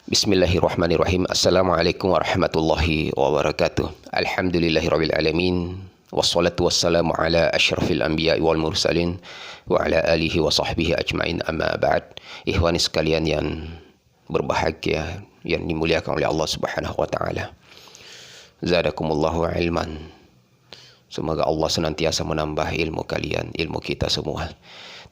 Bismillahirrahmanirrahim. Assalamualaikum warahmatullahi wabarakatuh. Alhamdulillahirabbil alamin. Wassalatu wassalamu ala asyrafil anbiya'i wal mursalin wa ala alihi wa sahbihi ajmain, amma ba'd. Ikhwani sekalian yang berbahagia, yang dimuliakan oleh Allah Subhanahu wa taala. Zadakumullahu ilman. Semoga Allah senantiasa menambah ilmu kalian, ilmu kita semua.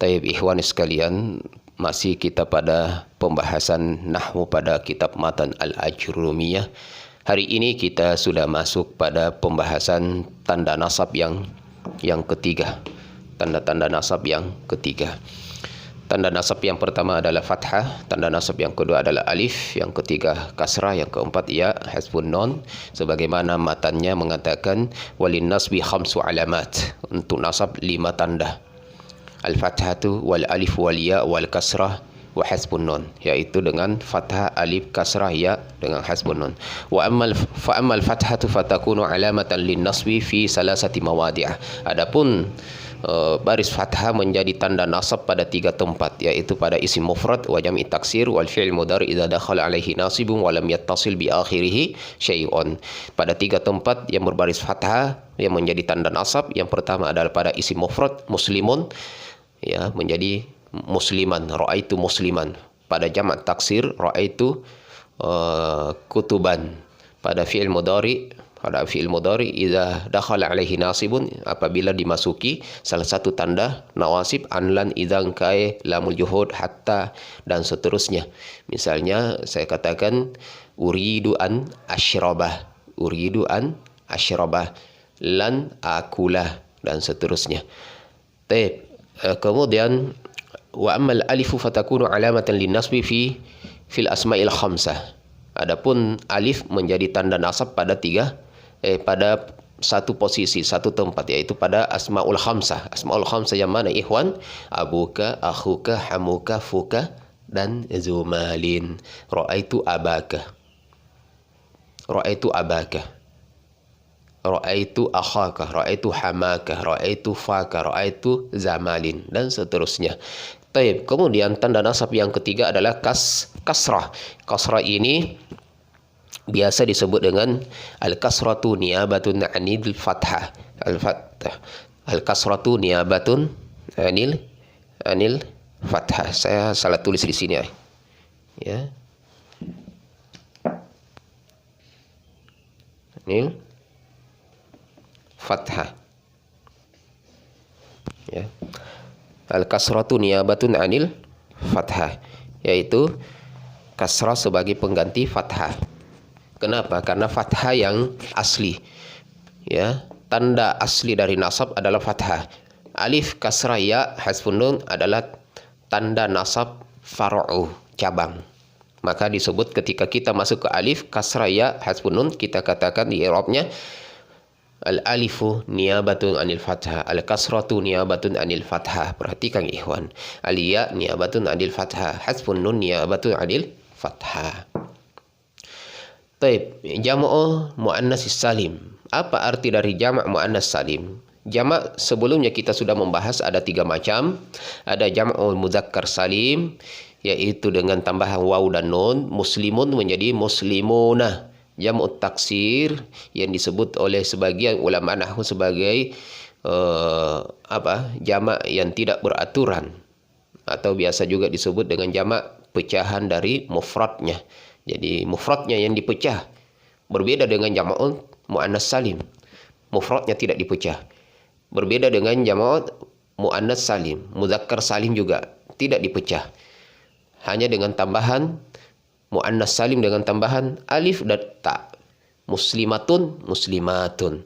Taib ikhwani sekalian, masih kita pada pembahasan nahwu pada kitab Matan Al-Ajrumiyah. Hari ini kita sudah masuk pada pembahasan tanda nasab yang ketiga. Tanda-tanda nasab yang ketiga. Tanda nasab yang pertama adalah fathah, tanda nasab yang kedua adalah alif, yang ketiga kasrah, yang keempat ya, hasbun nun. Sebagaimana matannya mengatakan walin nasbi khamsu alamat. Untuk nasab 5 tanda. Al-fathatu wal alif wal ya wal kasrah wa hasbun nun, yaitu dengan fathah, alif, kasrah, ya dengan hasbun nun. Wa ammal fathatu fatakunu alamatan lin nasbi fi salasati mawadi'ah. Adapun baris fathah menjadi tanda nasab pada 3 tempat, yaitu pada isim mufrad wa jam'i taksir wal fi'il mudhari idza dakhala alaihi nasibun wa lam yattasil bi akhirih syai'un. Pada 3 tempat yang berbaris fathah yang menjadi tanda nasab. Yang pertama adalah pada isim mufrad muslimun, ya, menjadi musliman, ra'aitu musliman. Pada jamak taksir ra'aitu kutuban. Pada fi'il mudhari idza dakhala alaihi nasibun, apabila dimasuki salah satu tanda nawasib, anlan, idzan, kai, lamul juhud, hatta, dan seterusnya. Misalnya saya katakan uridu an asyrabah, lan akulah, dan seterusnya. Kemudian wa ammal alifu fatakunu alamatan linnasbi fil asma'il khamsah. Adapun alif menjadi tanda nasab pada pada satu posisi, satu tempat, yaitu pada asmaul khamsah. Asmaul khamsah yang mana ikhwan? Abuka, akhuka, hamuka, fuka, dan zumalin. Ra'aitu abaka, ra'aitu akhaka, ra'aitu hamaka, ra'aitu faka, ra'aitu zamalin, dan seterusnya. Taib. Kemudian tanda nasab yang ketiga adalah kasrah. Kasrah ini biasa disebut dengan al-kasratu niyabatun anil fathah. Al-kasratu niyabatun anil fathah. Saya salah tulis di sini, ya. Anil fathah, ya. Al-kasratu niyabatun anil fathah, yaitu kasrah sebagai pengganti fathah. Kenapa? Karena fathah yang asli, ya. Tanda asli dari nasab adalah fathah. Alif, kasrah, ya, hasbun nun adalah tanda nasab far'u, cabang. Maka disebut ketika kita masuk ke alif, kasrah, ya, hasbun nun, kita katakan di i'rabnya al-alifu niyabatun anil fathah, al-kasratu niyabatun anil fathah. Perhatikan ikhwan, al-ya niyabatun anil fathah, hasbun nun niyabatun anil fathah. Taib. Jam'u muannas salim. Apa arti dari jamak muannas salim? Jamak sebelumnya kita sudah membahas ada 3 macam. Ada jam'ul mudzakkar salim, yaitu dengan tambahan waw dan nun. Muslimun menjadi muslimuna. Jam'ut taksir yang disebut oleh sebagian ulama nahwu sebagai jamak yang tidak beraturan, atau biasa juga disebut dengan jamak pecahan dari mufradnya. Jadi mufradnya yang dipecah, berbeda dengan jam'ul muannas salim. Mufradnya tidak dipecah. Berbeda dengan jam'ul muannas salim, mudzakkar salim juga tidak dipecah. Hanya dengan tambahan muannas salim dengan tambahan alif dan ta. Muslimatun, muslimatun.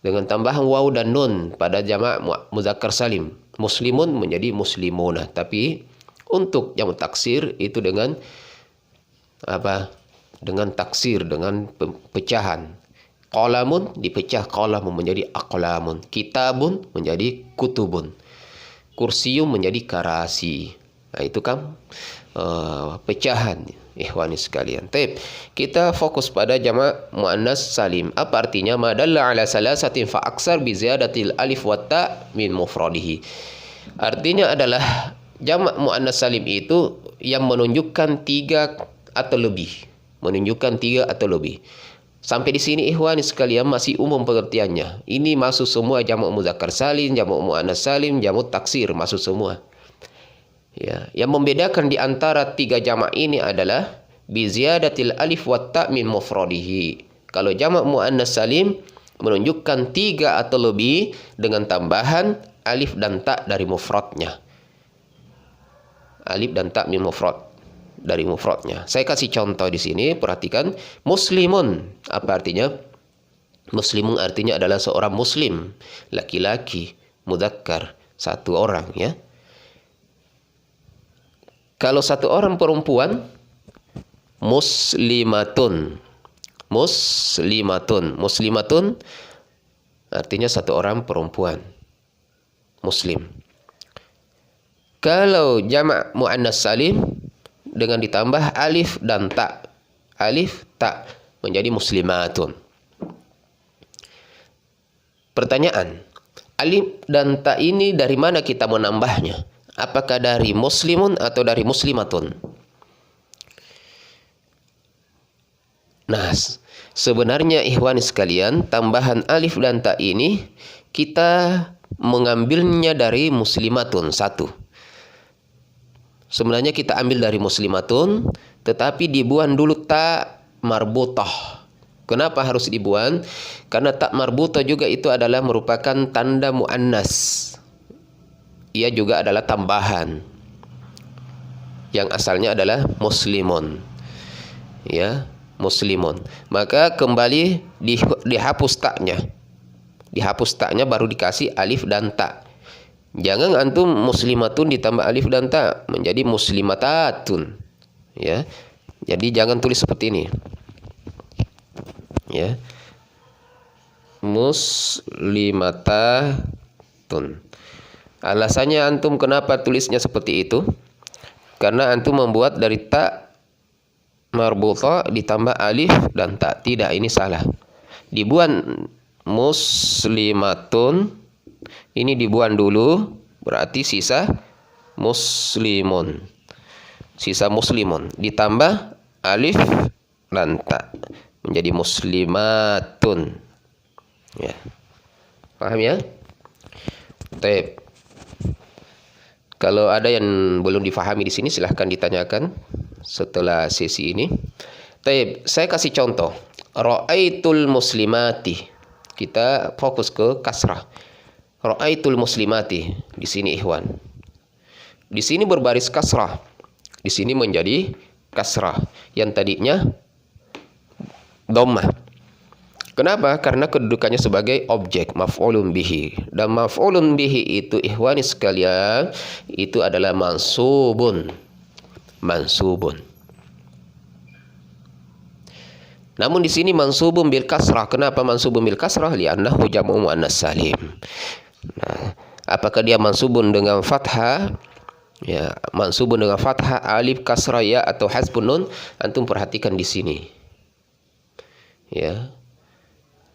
Dengan tambahan waw dan nun pada jamak mudzakkar salim. Muslimun menjadi muslimuna. Tapi untuk jamak taksir itu dengan dengan taksir, dengan pecahan. Qalamun dipecah, qalamun menjadi aqlamun. Kitabun menjadi kutubun. Kursiyum menjadi karasi. Nah, itu kan pecahan, ikhwani sekalian. Taib. Kita fokus pada jamak muannas salim. Apa artinya? Madalla ala salasatin fa aksar bi ziyadatil alif wa ta min mufradihi. Artinya adalah jamak muannas salim itu yang menunjukkan 3 atau lebih. Menunjukkan 3 atau lebih. Sampai di sini ikhwani sekalian masih umum pengertiannya. Ini masuk semua jamak muzakkar salim, jamak muannas salim, jamak taksir, masuk semua. Ya, yang membedakan di antara 3 jamak ini adalah bi ziyadatil alif wa ta min mufradihi. Kalau jamak muannas salim menunjukkan 3 atau lebih dengan tambahan alif dan ta dari mufradnya. Alif dan ta min mufrad, dari mufradnya. Saya kasih contoh di sini, perhatikan. Muslimun, apa artinya? Muslimun artinya adalah seorang muslim, laki-laki, mudzakkar, satu orang, ya. Kalau satu orang perempuan, muslimatun. Muslimatun. Muslimatun artinya satu orang perempuan, muslim. Kalau jamak muannas salim dengan ditambah alif dan ta. Alif, ta, menjadi muslimatun. Pertanyaan, alif dan ta ini dari mana kita menambahnya? Apakah dari muslimun atau dari muslimatun? Nah, sebenarnya ikhwani sekalian, tambahan alif dan ta ini kita mengambilnya dari muslimatun, satu. Sebenarnya kita ambil dari muslimatun, tetapi dibuang dulu ta marbutah. Kenapa harus dibuang? Karena ta marbutah juga itu adalah merupakan tanda muannas. Ia juga adalah tambahan. Yang asalnya adalah muslimun. Ya, muslimun. Maka kembali dihapus taknya. Dihapus taknya baru dikasih alif dan ta. Jangan antum muslimatun ditambah alif dan ta menjadi muslimatatun. Ya. Jadi jangan tulis seperti ini. Ya. Muslimatatun. Alasannya antum kenapa tulisnya seperti itu? Karena antum membuat dari ta marbutha ditambah alif dan ta. Tidak, ini salah. Dibuang muslimatun. Ini dibuang dulu, berarti sisa muslimun. Sisa muslimun. Ditambah alif dan ta. Menjadi muslimatun. Ya. Paham ya? Baik. Kalau ada yang belum difahami di sini, silahkan ditanyakan setelah sesi ini. Baik, saya kasih contoh. Ra'aitul muslimati. Kita fokus ke kasrah. Ra'aitul muslimati. Di sini ikhwan. Di sini berbaris kasrah. Di sini menjadi kasrah. Yang tadinya dhammah. Kenapa? Karena kedudukannya sebagai objek, maf'ulun bihi. Dan maf'ulun bihi itu ikhwani sekalian, itu adalah mansubun. Mansubun. Namun di sini mansubun bil kasrah. Kenapa mansubun bil kasrah? Li'annahu jam'u muannas salim. Nah, apakah dia mansubun dengan fathah? Ya, mansubun dengan fathah, alif, kasrah, ya atau hasbun nun? Antum perhatikan di sini. Ya.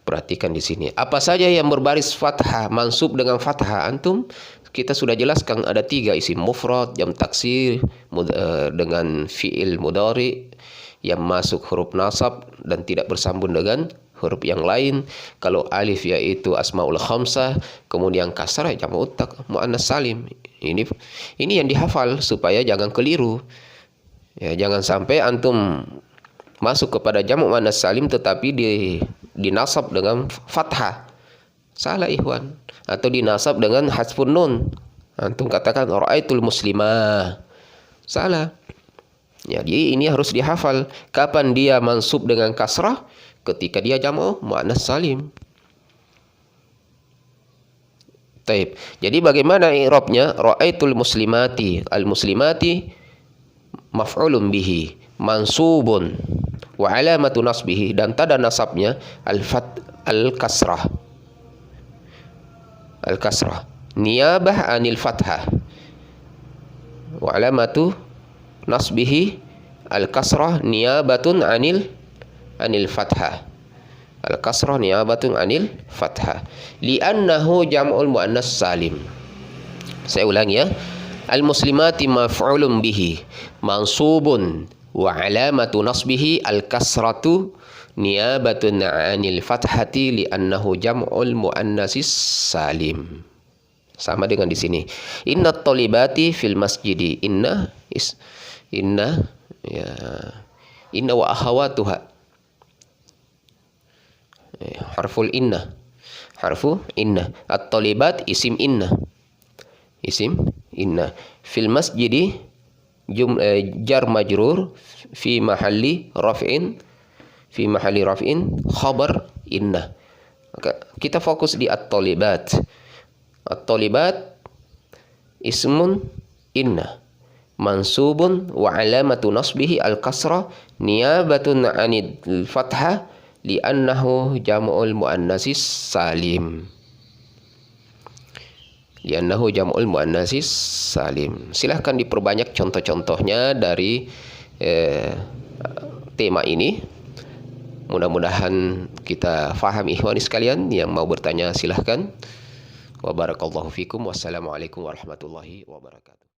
Perhatikan di sini. Apa saja yang berbaris fathah, mansub dengan fathah, antum kita sudah jelaskan ada 3 isim mufrad, jam taksir, dengan fi'il mudhari yang masuk huruf nasab dan tidak bersambung dengan huruf yang lain. Kalau alif yaitu asmaul khamsah, kemudian kasrah jamak muannas salim. Ini yang dihafal supaya jangan keliru. Ya, jangan sampai antum masuk kepada jamak muannas salim tetapi dinasab dengan fathah. Salah ikhwan. Atau dinasab dengan hasbun nun. Antum katakan ra'aitul muslimah. Salah. Jadi ini harus dihafal. Kapan dia mansub dengan kasrah? Ketika dia jamak muannas salim. Taib. Jadi bagaimana i'rabnya? Ra'aitul muslimati. Al-muslimati maf'ulun bihi, mansubun, wa alamatu nasbihi, dan tanda nasabnya al-kasrah. Al-kasrah. Niyabah anil fathah. Wa alamatu nasbihi al-kasrah niyabatun anil fathah. Al-kasrah niyabatun anil fathah. Li'annahu jam'ul muannas salim. Saya ulangi ya. Al-muslimati maf'ulun bihi, mansubun Wa alamatu nasbihi al-kasratu niyabatun 'anil fathati li'annahu jam'ul muannatsis salim. Sama dengan di sini. Inna tolibati fil masjidi. Inna ya. Inna wa akhawatuha. Harful inna. Harfu inna. At-tolibat isim inna. Isim inna. Fil masjidi jar majrur fi mahalli raf'in khabar inna. Maka kita fokus di at-tolibat. At-tolibat ismun inna mansubun wa alamatu nasbihi al-kasrah niyabatun 'anil fathah li'annahu jam'ul muannatsis salim. Silahkan diperbanyak contoh-contohnya dari tema ini. Mudah-mudahan kita faham ikhwani sekalian. Yang mau bertanya silahkan. Wa barakallahu fikum. Wassalamualaikum warahmatullahi wabarakatuh.